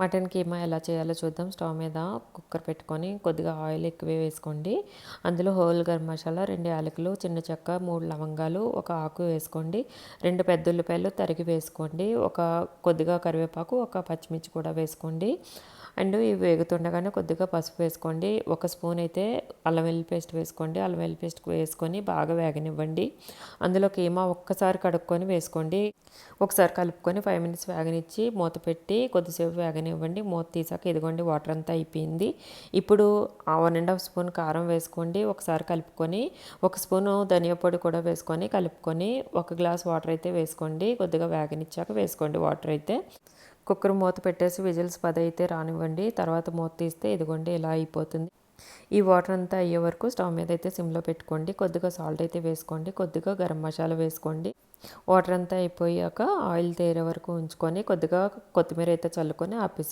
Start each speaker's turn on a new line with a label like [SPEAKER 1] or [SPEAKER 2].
[SPEAKER 1] Mutton keema ఎలా చేయాలో చూద్దాం. స్టవ్ మీద కుక్కర్ పెట్టుకొని కొద్దిగా ఆయిల్ ఎక్కువే వేసుకోండి. అందులో హోల్ గరం మసాలా, 2 యాలకులు, చిన్న చెక్క, 3 లవంగాలు, ఒక ఆకు వేసుకోండి. 2 పెద్ద ఉల్లిపాయలు తరిగి వేసుకోండి. కొద్దిగా కరివేపాకు, ఒక పచ్చిమిర్చి కూడా వేసుకోండి. అండ్ ఇవి వేగుతుండగానే కొద్దిగా పసుపు వేసుకోండి. 1 స్పూన్ అయితే అల్లం వెల్లుల్లి పేస్ట్ వేసుకోండి. అల్లం వెల్లుల్లి పేస్ట్ వేసుకొని బాగా వేగనివ్వండి. అందులో కీమా ఒక్కసారి కడుక్కొని వేసుకోండి. ఒకసారి కలుపుకొని 5 మినిట్స్ వేగనిచ్చి మూత పెట్టి కొద్దిసేపు వేగనివ్వండి. మూత తీసాక ఇదిగోండి వాటర్ అంతా అయిపోయింది. ఇప్పుడు 1½ స్పూన్ కారం వేసుకోండి. ఒకసారి కలుపుకొని 1 స్పూను ధనియా పొడి కూడా వేసుకొని కలుపుకొని 1 గ్లాస్ వాటర్ అయితే వేసుకోండి. కొద్దిగా వేగనిచ్చాక వేసుకోండి వాటర్ అయితే. కుక్కర్ మూత పెట్టేసి విజిల్స్ 10 అయితే రానివ్వండి. తర్వాత మూత తీస్తే ఇదిగోండి ఇలా అయిపోతుంది. ఈ వాటర్ అంతా అయ్యే వరకు స్టవ్ మీద అయితే సిమ్లో పెట్టుకోండి. కొద్దిగా సాల్ట్ అయితే వేసుకోండి. కొద్దిగా గరం మసాలా వేసుకోండి. వాటర్ అంతా అయిపోయాక ఆయిల్ తేరే వరకు ఉంచుకొని కొద్దిగా కొత్తిమీర అయితే చల్లుకొని ఆపేసేయండి.